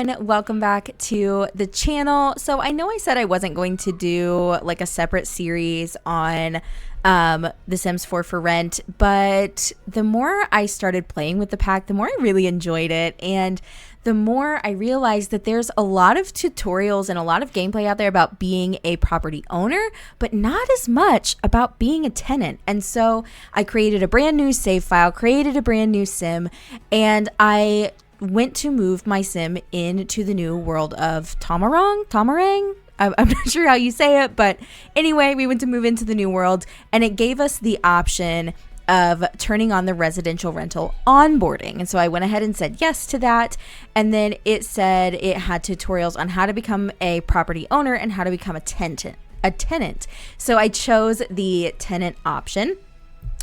everyone, welcome back to the channel. So I know I said I wasn't going to do like a separate series on The Sims 4 for Rent, but the more I started playing with the pack, the more I really enjoyed it, and the more I realized that there's a lot of tutorials and a lot of gameplay out there about being a property owner, but not as much about being a tenant. And so I created a brand new save file, created a brand new sim, and I went to move my sim into the new world of Tomarang. I'm not sure how you say it, but anyway, we went to move into the new world, and it gave us the option of turning on the residential rental onboarding. And so I went ahead and said yes to that. And then it said it had tutorials on how to become a property owner and how to become a tenant. So I chose the tenant option.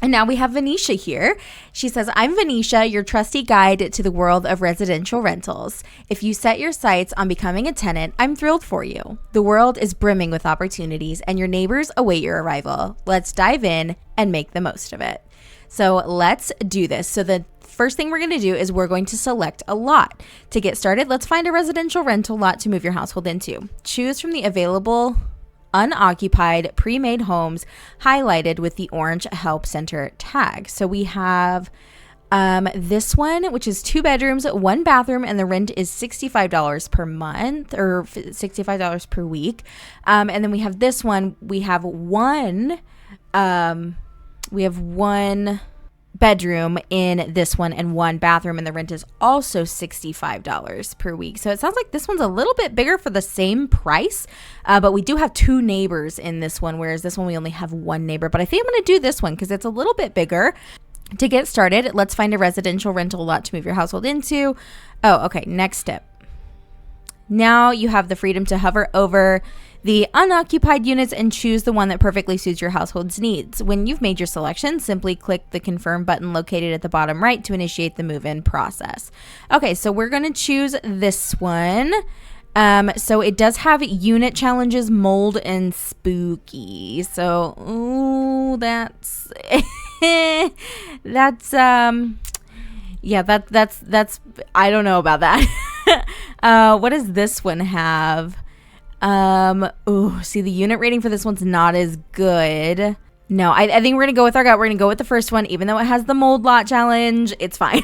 And now we have Venetia here. She says, I'm Venetia, your trusty guide to the world of residential rentals. If you set your sights on becoming a tenant, I'm thrilled for you. The world is brimming with opportunities and your neighbors await your arrival. Let's dive in and make the most of it. So let's do this. So the first thing we're going to do is we're going to select a lot. To get started, let's find a residential rental lot to move your household into. Choose from the available unoccupied pre-made homes highlighted with the orange help center tag. So we have this one, which is 2 bedrooms, 1 bathroom, and the rent is $65 per month or $65 per week. And then we have this one. We have one bedroom in this one and 1 bathroom, and the rent is also $65 per week. So it sounds like this one's a little bit bigger for the same price, but we do have 2 neighbors in this one, whereas this one we only have 1 neighbor. But I think I'm going to do this one because it's a little bit bigger. To get started, let's find a residential rental lot to move your household into. Oh, okay, next step. Now you have the freedom to hover over the unoccupied units and choose the one that perfectly suits your household's needs. When you've made your selection, simply click the confirm button located at the bottom right to initiate the move-in process. Okay, so we're going to choose this one. So it does have unit challenges, mold, and spooky. So, ooh, that's that's I don't know about that. What does this one have? See, the unit rating for this one's not as good. No, I think we're gonna go with our gut. We're gonna go with the first one, even though it has the mold lot challenge. It's fine.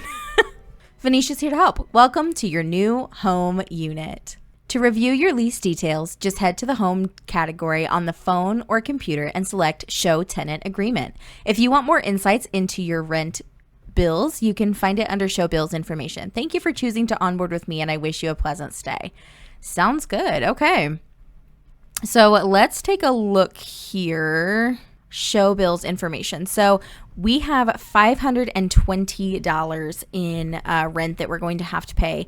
Venetia's here to help. Welcome to your new home unit. To review your lease details, just head to the home category on the phone or computer and select Show Tenant Agreement. If you want more insights into your rent bills, you can find it under Show Bills Information. Thank you for choosing to onboard with me, and I wish you a pleasant stay. Sounds good. Okay. So let's take a look here. Show bills information. So we have $520 in rent that we're going to have to pay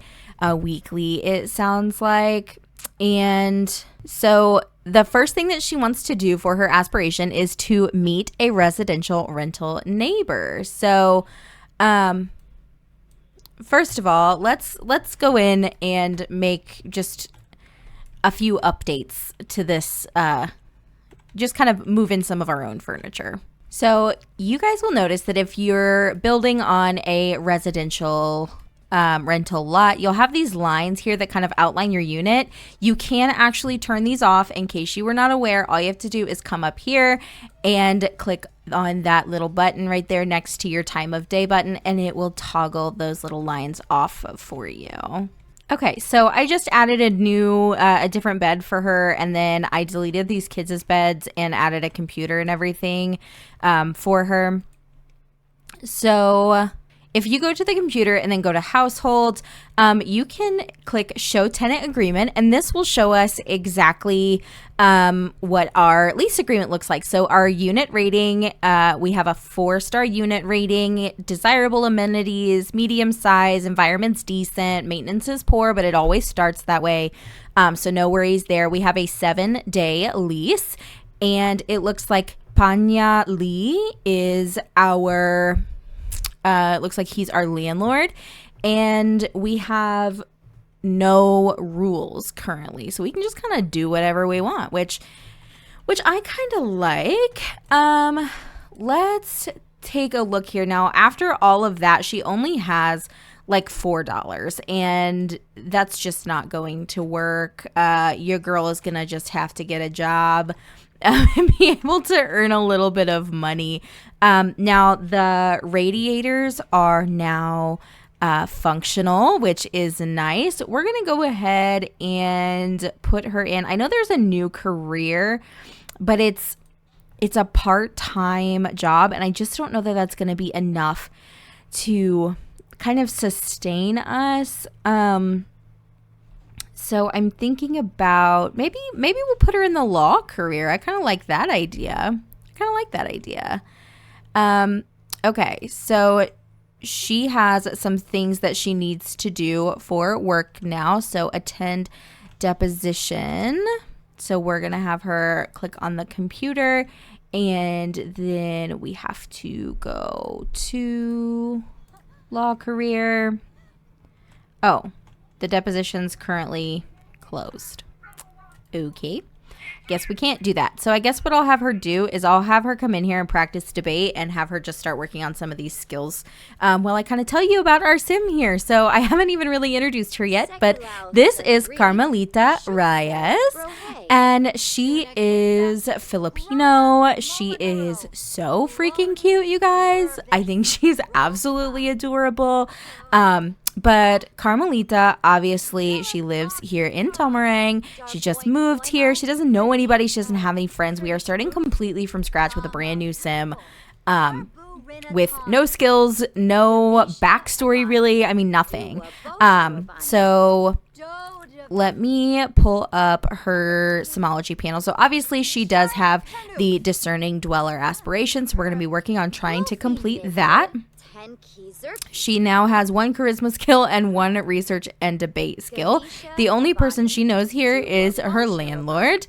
weekly, it sounds like. And so the first thing that she wants to do for her aspiration is to meet a residential rental neighbor. So first of all, let's go in and make just a few updates to this, just kind of move in some of our own furniture. So you guys will notice that if you're building on a residential rental lot, you'll have these lines here that kind of outline your unit. You can actually turn these off. In case you were not aware, all you have to do is come up here and click on that little button right there next to your time of day button, and it will toggle those little lines off for you. Okay, so I just added a different bed for her, and then I deleted these kids' beds and added a computer and everything for her. So if you go to the computer and then go to household, you can click Show Tenant Agreement, and this will show us exactly what our lease agreement looks like. So our unit rating, we have a 4-star unit rating, desirable amenities, medium size, environment's decent, maintenance is poor, but it always starts that way. So no worries there. We have a 7-day lease, and it looks like Panya Lee is our... it looks like he's our landlord, and we have no rules currently, so we can just kind of do whatever we want, which I kind of like. Let's take a look here now. After all of that, she only has like $4, and that's just not going to work. Your girl is gonna just have to get a job and be able to earn a little bit of money. Now the radiators are now functional, which is nice. We're gonna go ahead and put her in. I know there's a new career, but it's a part-time job, and I just don't know that that's gonna be enough to kind of sustain us. So I'm thinking about maybe we'll put her in the law career. I kind of like that idea. Okay, so she has some things that she needs to do for work now. So attend deposition. So we're going to have her click on the computer, and then we have to go to law career. Oh, the deposition's currently closed. Okay. Guess we can't do that. So I guess what I'll have her do is I'll have her come in here and practice debate and have her just start working on some of these skills while I kind of tell you about our sim here. So I haven't even really introduced her yet, but this is Carmelita Reyes, and she is Filipino. She is so freaking cute, you guys. I think she's absolutely adorable. But Carmelita, obviously, she lives here in Tomarang. She just moved here. She doesn't know anybody. She doesn't have any friends. We are starting completely from scratch with a brand new sim, with no skills, no backstory, really. I mean, nothing. So let me pull up her Simology panel. So obviously, she does have the Discerning Dweller aspiration. So we're going to be working on trying to complete that. She now has 1 charisma skill and 1 research and debate skill. The only person she knows here is her landlord.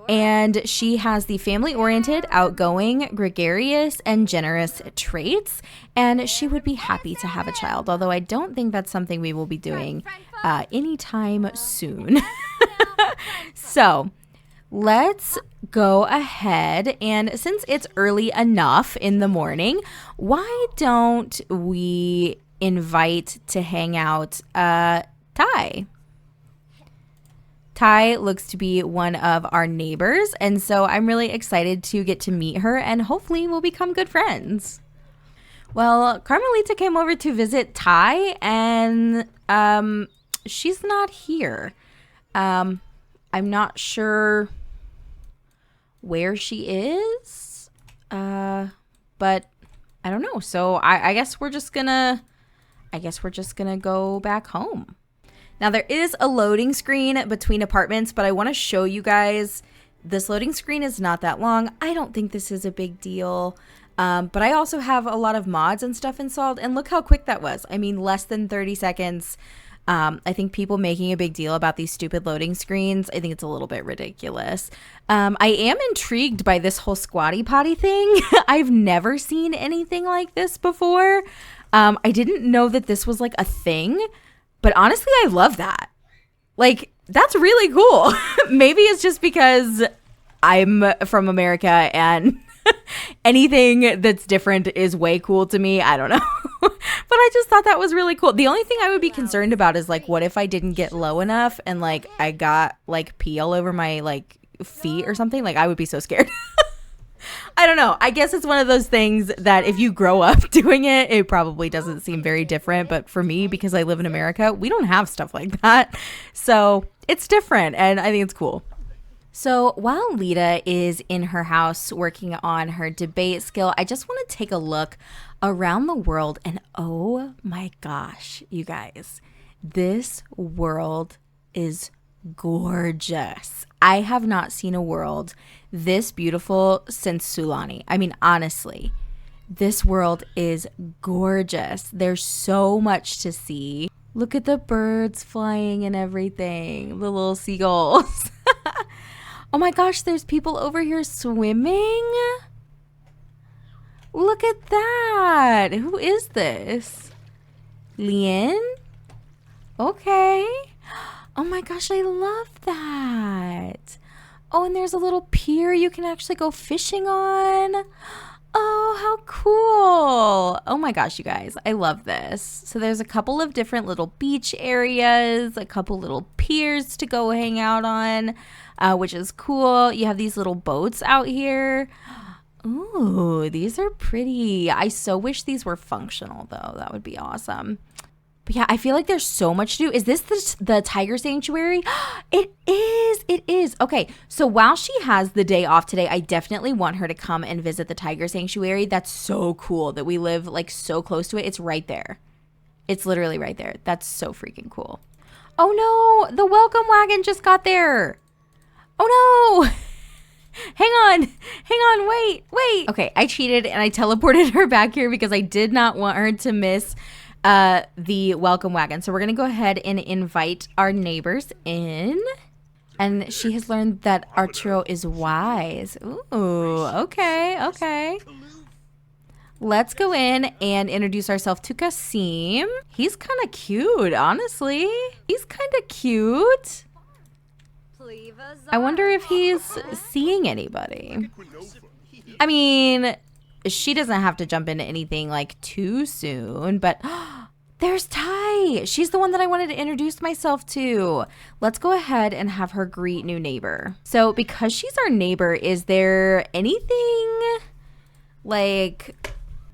And she has the family-oriented, outgoing, gregarious, and generous traits. And she would be happy to have a child, although I don't think that's something we will be doing anytime soon. So let's go ahead, and since it's early enough in the morning, why don't we invite to hang out Ty? Ty looks to be one of our neighbors, and so I'm really excited to get to meet her, and hopefully we'll become good friends. Well, Carmelita came over to visit Ty, and she's not here. I'm not sure where she is, but I don't know. So I guess we're just gonna go back home. Now there is a loading screen between apartments, but I want to show you guys. This loading screen is not that long. I don't think this is a big deal. But I also have a lot of mods and stuff installed, and look how quick that was. I mean, less than 30 seconds. I think people making a big deal about these stupid loading screens, I think it's a little bit ridiculous. I am intrigued by this whole squatty potty thing. I've never seen anything like this before. I didn't know that this was like a thing, but honestly, I love that. Like, that's really cool. Maybe it's just because I'm from America and anything that's different is way cool to me. I don't know. But I just thought that was really cool. The only thing I would be concerned about is like, what if I didn't get low enough and like I got like pee all over my like feet or something? Like, I would be so scared. I don't know. I guess it's one of those things that if you grow up doing it, it probably doesn't seem very different. But for me, because I live in America, we don't have stuff like that. So it's different, and I think it's cool. So while Lita is in her house working on her debate skill, I just want to take a look around the world, and oh my gosh, you guys, this world is gorgeous. I have not seen a world this beautiful since Sulani. I mean, honestly, this world is gorgeous. There's so much to see. Look at the birds flying and everything, the little seagulls. Oh my gosh, there's people over here swimming. Look at that. Who is this? Lien? Okay. Oh my gosh, I love that. Oh, and there's a little pier you can actually go fishing on. Oh, how cool. Oh my gosh, you guys. I love this. So there's a couple of different little beach areas, a couple little piers to go hang out on, which is cool. You have these little boats out here. Ooh, these are pretty. I so wish these were functional, though. That would be awesome. But yeah, I feel like there's so much to do. Is this the tiger sanctuary? It is. It is. Okay, so while she has the day off today, I definitely want her to come and visit the tiger sanctuary. That's so cool that we live like so close to it. It's right there. It's literally right there. That's so freaking cool. Oh no, the welcome wagon just got there. Oh no. Hang on, wait. Okay, I cheated and I teleported her back here because I did not want her to miss the welcome wagon. So we're gonna go ahead and invite our neighbors in. And she has learned that Arturo is wise. Ooh, okay. Let's go in and introduce ourselves to Kasim. He's kind of cute, honestly. He's kind of cute. I wonder if he's seeing anybody. I mean, she doesn't have to jump into anything like too soon, but there's Ty. She's the one that I wanted to introduce myself to. Let's go ahead and have her greet new neighbor. So because she's our neighbor, is there anything like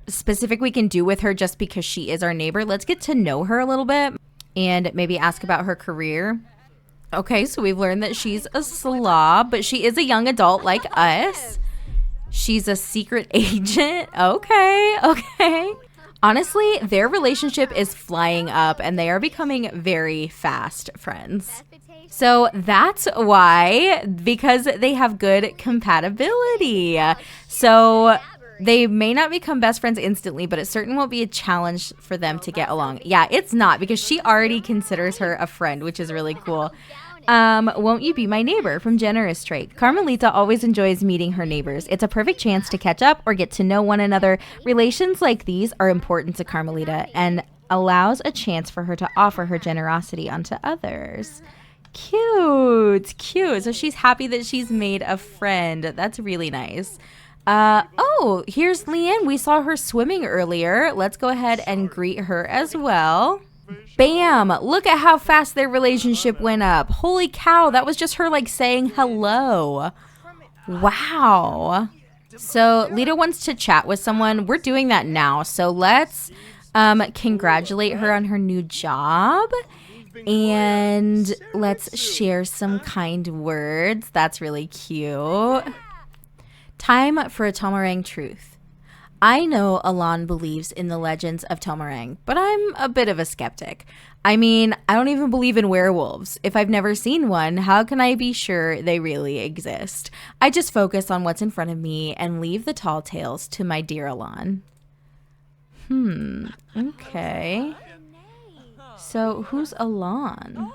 specific we can do with her just because she is our neighbor? Let's get to know her a little bit and maybe ask about her career. Okay, so we've learned that she's a slob, but she is a young adult like us. She's a secret agent. Okay. Honestly, their relationship is flying up and they are becoming very fast friends. So that's why, because they have good compatibility. So they may not become best friends instantly, but it certainly won't be a challenge for them to get along. Yeah, it's not, because she already considers her a friend, which is really cool. Won't you be my neighbor from Generous Trait? Carmelita always enjoys meeting her neighbors. It's a perfect chance to catch up or get to know one another. Relations like these are important to Carmelita and allows a chance for her to offer her generosity onto others. Cute. So she's happy that she's made a friend. That's really nice. Oh, here's Leanne. We saw her swimming earlier. Let's go ahead and greet her as well. Bam! Look at how fast their relationship went up. Holy cow, that was just her like saying hello. Wow. So Lita wants to chat with someone. We're doing that now. So let's congratulate her on her new job. And let's share some kind words. That's really cute. Time for a Tomarang truth. I know Alon believes in the legends of Tomarang, but I'm a bit of a skeptic. I mean, I don't even believe in werewolves. If I've never seen one, how can I be sure they really exist? I just focus on what's in front of me and leave the tall tales to my dear Alon. Okay. So who's Alon?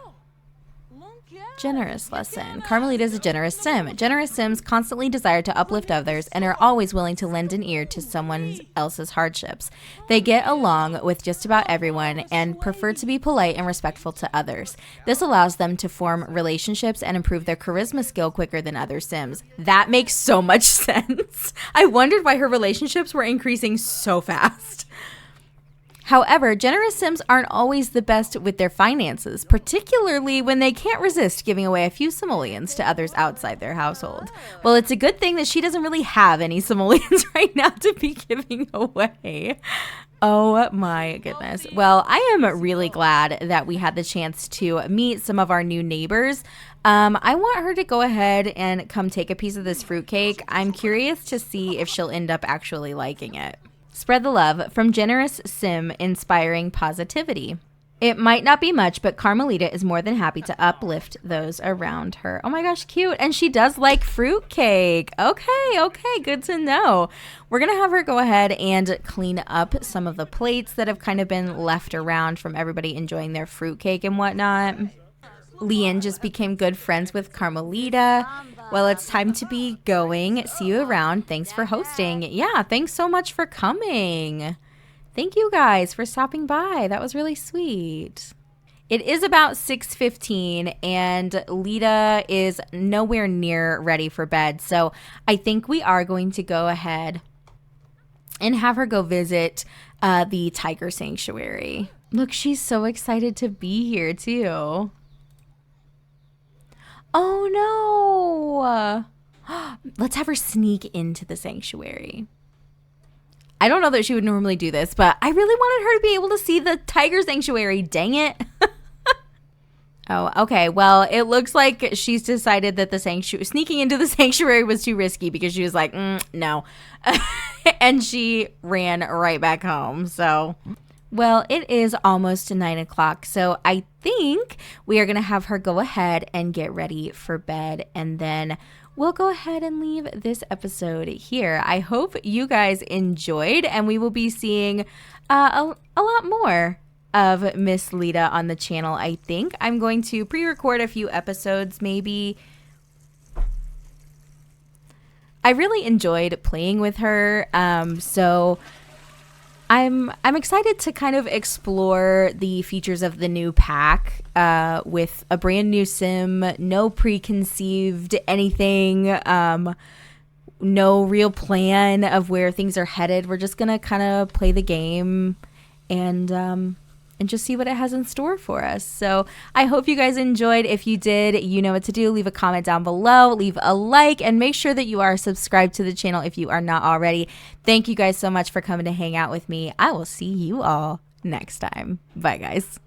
Generous lesson. Carmelita is a generous sim. Generous sims constantly desire to uplift others and are always willing to lend an ear to someone else's hardships. They get along with just about everyone and prefer to be polite and respectful to others. This allows them to form relationships and improve their charisma skill quicker than other sims. That makes so much sense. I wondered why her relationships were increasing so fast. However, generous sims aren't always the best with their finances, particularly when they can't resist giving away a few simoleons to others outside their household. Well, it's a good thing that she doesn't really have any simoleons right now to be giving away. Oh my goodness. Well, I am really glad that we had the chance to meet some of our new neighbors. I want her to go ahead and come take a piece of this fruitcake. I'm curious to see if she'll end up actually liking it. Spread the love from Generous Sim, inspiring positivity. It might not be much, but Carmelita is more than happy to uplift those around her. Oh my gosh, cute. And she does like fruitcake. Okay, good to know. We're going to have her go ahead and clean up some of the plates that have kind of been left around from everybody enjoying their fruitcake and whatnot. Leanne just became good friends with Carmelita. Well, it's time to be going. See you around. Thanks for hosting. Yeah, thanks so much for coming. Thank you guys for stopping by. That was really sweet. It is about 6:15 and Lita is nowhere near ready for bed. So I think we are going to go ahead and have her go visit the tiger sanctuary. Look, she's so excited to be here too. Oh no! Let's have her sneak into the sanctuary. I don't know that she would normally do this, but I really wanted her to be able to see the tiger sanctuary. Dang it. Oh, okay. Well, it looks like she's decided that the sneaking into the sanctuary was too risky because she was like, no. And she ran right back home. So, well, it is almost 9 o'clock. So I think we are going to have her go ahead and get ready for bed. And then we'll go ahead and leave this episode here. I hope you guys enjoyed, and we will be seeing a lot more of Miss Lita on the channel. I think I'm going to pre-record a few episodes maybe. I really enjoyed playing with her, so I'm excited to kind of explore the features of the new pack with a brand new sim, no preconceived anything, no real plan of where things are headed. We're just gonna kind of play the game and just see what it has in store for us. So I hope you guys enjoyed. If you did, you know what to do. Leave a comment down below, leave a like, and make sure that you are subscribed to the channel if you are not already. Thank you guys so much for coming to hang out with me. I will see you all next time. Bye, guys.